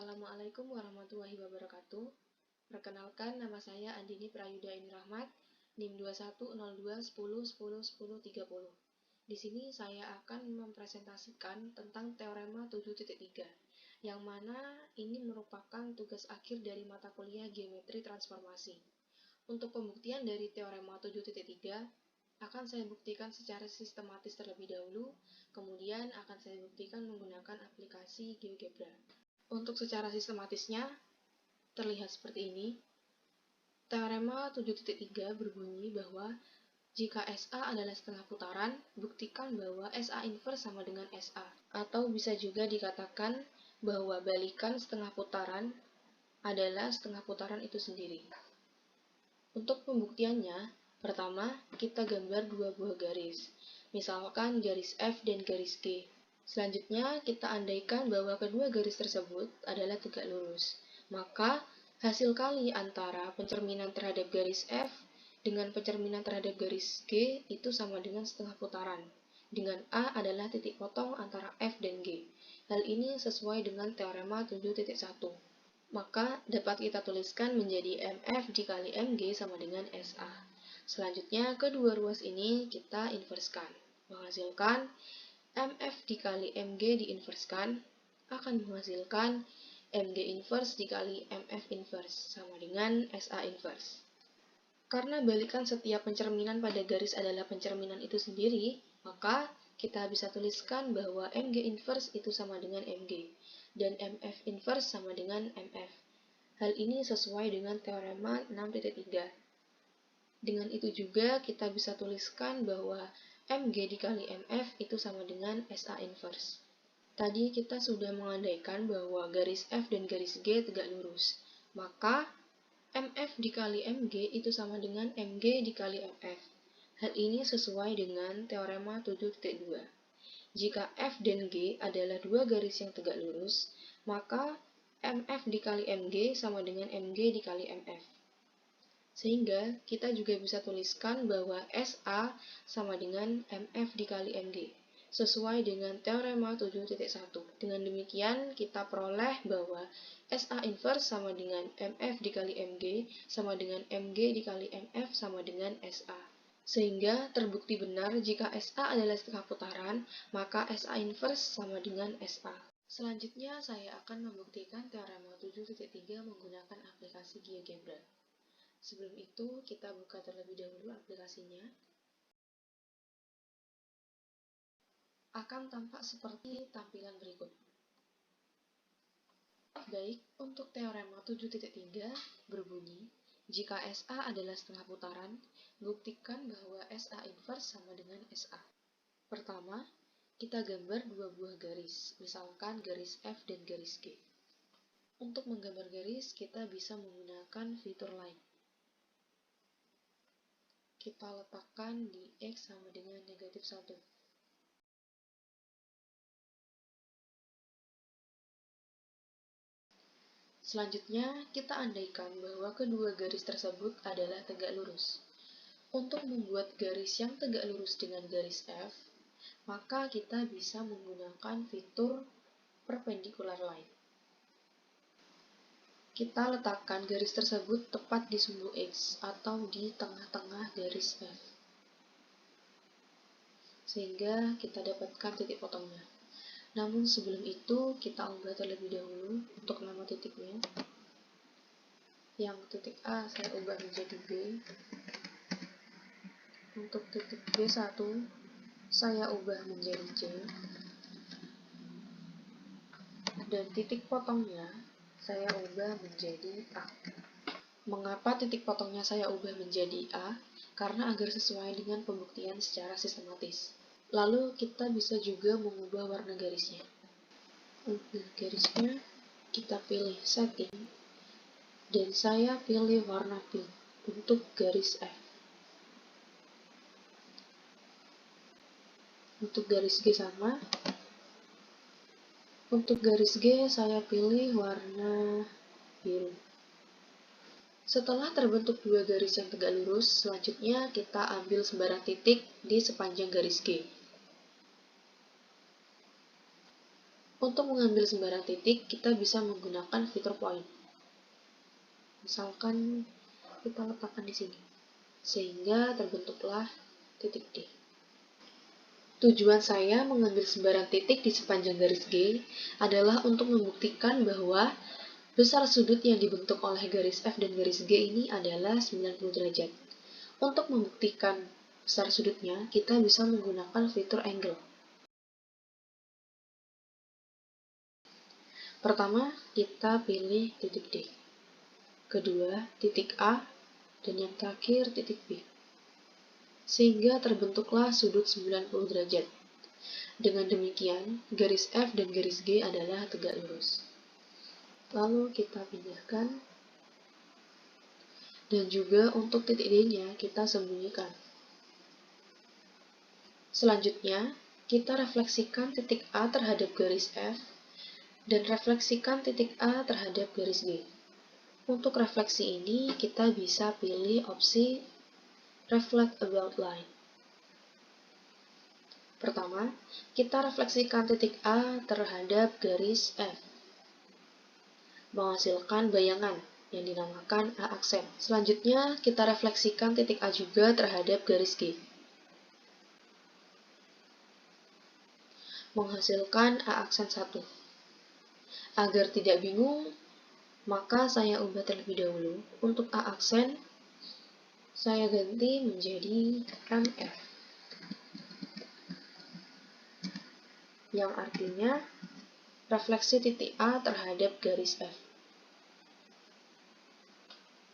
Assalamualaikum warahmatullahi wabarakatuh. Perkenalkan, nama saya Andini Prayudha Ini Rahmat, NIM 210210101030. Di sini saya akan mempresentasikan tentang teorema 7.3, yang mana ini merupakan tugas akhir dari mata kuliah Geometri Transformasi. Untuk pembuktian dari teorema 7.3, akan saya buktikan secara sistematis terlebih dahulu, kemudian akan saya buktikan menggunakan aplikasi GeoGebra. Untuk secara sistematisnya, terlihat seperti ini. Teorema 7.3 berbunyi bahwa jika SA adalah setengah putaran, buktikan bahwa SA inverse sama dengan SA. Atau bisa juga dikatakan bahwa balikan setengah putaran adalah setengah putaran itu sendiri. Untuk pembuktiannya, pertama kita gambar dua buah garis, misalkan garis F dan garis G. Selanjutnya, kita andaikan bahwa kedua garis tersebut adalah tegak lurus. Maka, hasil kali antara pencerminan terhadap garis F dengan pencerminan terhadap garis G itu sama dengan setengah putaran, dengan A adalah titik potong antara F dan G. Hal ini sesuai dengan teorema 7.1. Maka, dapat kita tuliskan menjadi MF dikali MG sama dengan SA. Selanjutnya, kedua ruas ini kita inverskan, menghasilkan MF dikali MG diinverskan akan menghasilkan MG inverse dikali MF inverse sama dengan SA inverse. Karena balikan setiap pencerminan pada garis adalah pencerminan itu sendiri, maka kita bisa tuliskan bahwa MG inverse itu sama dengan MG dan MF inverse sama dengan MF. Hal ini sesuai dengan teorema 6.3. Dengan itu juga kita bisa tuliskan bahwa MG dikali MF itu sama dengan SA inverse. Tadi kita sudah mengandaikan bahwa garis F dan garis G tegak lurus. Maka, MF dikali MG itu sama dengan MG dikali MF. Hal ini sesuai dengan teorema 7.2. Jika F dan G adalah dua garis yang tegak lurus, maka MF dikali MG sama dengan MG dikali MF. Sehingga kita juga bisa tuliskan bahwa SA sama dengan MF dikali MG, sesuai dengan teorema 7.1. Dengan demikian, kita peroleh bahwa SA inverse sama dengan MF dikali MG, sama dengan MG dikali MF sama dengan SA. Sehingga terbukti benar jika SA adalah setengah putaran, maka SA inverse sama dengan SA. Selanjutnya, saya akan membuktikan teorema 7.3 menggunakan aplikasi GeoGebra. Sebelum itu, kita buka terlebih dahulu aplikasinya. Akan tampak seperti tampilan berikut. Baik, untuk teorema 7.3 berbunyi, jika SA adalah setengah putaran, buktikan bahwa SA inverse sama dengan SA. Pertama, kita gambar dua buah garis, misalkan garis F dan garis G. Untuk menggambar garis, kita bisa menggunakan fitur line. Kita letakkan di X sama dengan negatif 1. Selanjutnya, kita andaikan bahwa kedua garis tersebut adalah tegak lurus. Untuk membuat garis yang tegak lurus dengan garis F, maka kita bisa menggunakan fitur perpendicular line. Kita letakkan garis tersebut tepat di sumbu X atau di tengah-tengah garis F, sehingga kita dapatkan titik potongnya. Namun sebelum itu, kita ubah terlebih dahulu untuk nama titiknya. Yang titik A saya ubah menjadi B. Untuk titik B1, saya ubah menjadi C. Dan titik potongnya, saya ubah menjadi A. Mengapa titik potongnya saya ubah menjadi A? Karena agar sesuai dengan pembuktian secara sistematis. Lalu kita bisa juga mengubah warna garisnya. Untuk garisnya, kita pilih setting, dan saya pilih warna pink untuk garis F. Untuk garis G sama. Untuk garis G, saya pilih warna biru. Setelah terbentuk dua garis yang tegak lurus, selanjutnya kita ambil sembarang titik di sepanjang garis G. Untuk mengambil sembarang titik, kita bisa menggunakan fitur point. Misalkan kita letakkan di sini, sehingga terbentuklah titik D. Tujuan saya mengambil sembarang titik di sepanjang garis G adalah untuk membuktikan bahwa besar sudut yang dibentuk oleh garis F dan garis G ini adalah 90 derajat. Untuk membuktikan besar sudutnya, kita bisa menggunakan fitur angle. Pertama, kita pilih titik D. Kedua, titik A, dan yang terakhir titik B. Sehingga terbentuklah sudut 90 derajat. Dengan demikian, garis F dan garis G adalah tegak lurus. Lalu kita pindahkan, dan juga untuk titik D-nya kita sembunyikan. Selanjutnya, kita refleksikan titik A terhadap garis F, dan refleksikan titik A terhadap garis G. Untuk refleksi ini, kita bisa pilih opsi Reflect About Line. Pertama, kita refleksikan titik A terhadap garis F, menghasilkan bayangan yang dinamakan A aksen. Selanjutnya, kita refleksikan titik A juga terhadap garis G, menghasilkan A aksen 1. Agar tidak bingung, maka saya ubah terlebih dahulu. Untuk A aksen, saya ganti menjadi MF, yang artinya refleksi titik A terhadap garis F.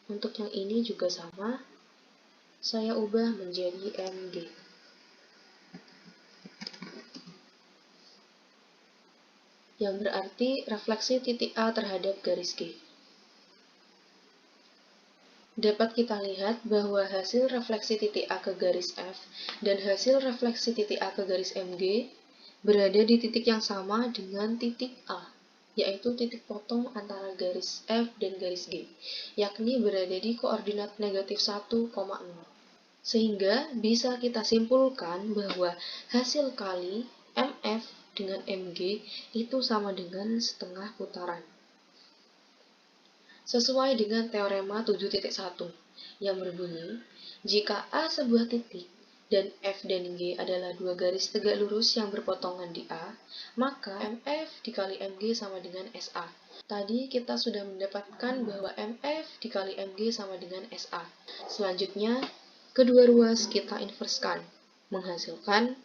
Untuk yang ini juga sama, saya ubah menjadi MG. Yang berarti refleksi titik A terhadap garis G. Dapat kita lihat bahwa hasil refleksi titik A ke garis F dan hasil refleksi titik A ke garis MG berada di titik yang sama dengan titik A, yaitu titik potong antara garis F dan garis G, yakni berada di koordinat negatif 1,0. Sehingga bisa kita simpulkan bahwa hasil kali MF dengan MG itu sama dengan setengah putaran. Sesuai dengan teorema 7.1 yang berbunyi, jika A sebuah titik dan F dan G adalah dua garis tegak lurus yang berpotongan di A, maka MF dikali MG sama dengan SA. Tadi kita sudah mendapatkan bahwa MF dikali MG sama dengan SA. Selanjutnya, kedua ruas kita inverskan, menghasilkan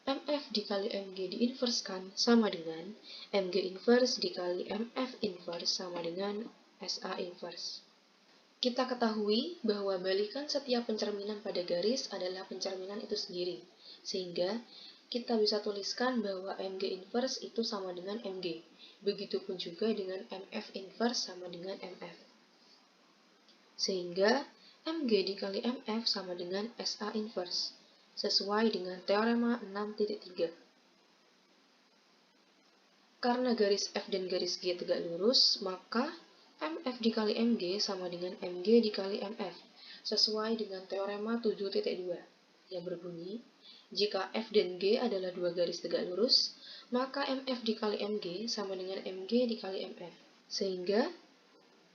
MF dikali MG diinverskan sama dengan MG inverse dikali MF inverse sama dengan SA inverse. Kita ketahui bahwa balikan setiap pencerminan pada garis adalah pencerminan itu sendiri, sehingga kita bisa tuliskan bahwa MG inverse itu sama dengan MG. Begitupun juga dengan MF inverse sama dengan MF. Sehingga MG dikali MF sama dengan SA inverse, sesuai dengan teorema 6.3. Karena garis F dan garis G tegak lurus, maka MF dikali MG sama dengan MG dikali MF, sesuai dengan teorema 7.2, yang berbunyi, jika F dan G adalah dua garis tegak lurus, maka MF dikali MG sama dengan MG dikali MF. Sehingga,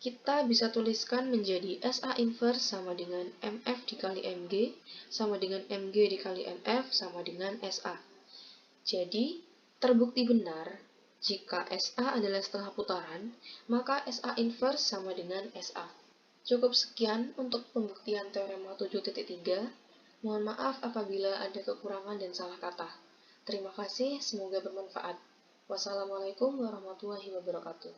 kita bisa tuliskan menjadi SA inverse sama dengan MF dikali MG, sama dengan MG dikali MF, sama dengan SA. Jadi, terbukti benar, jika SA adalah setengah putaran, maka SA inverse sama dengan SA. Cukup sekian untuk pembuktian teorema 7.3. Mohon maaf apabila ada kekurangan dan salah kata. Terima kasih, semoga bermanfaat. Wassalamualaikum warahmatullahi wabarakatuh.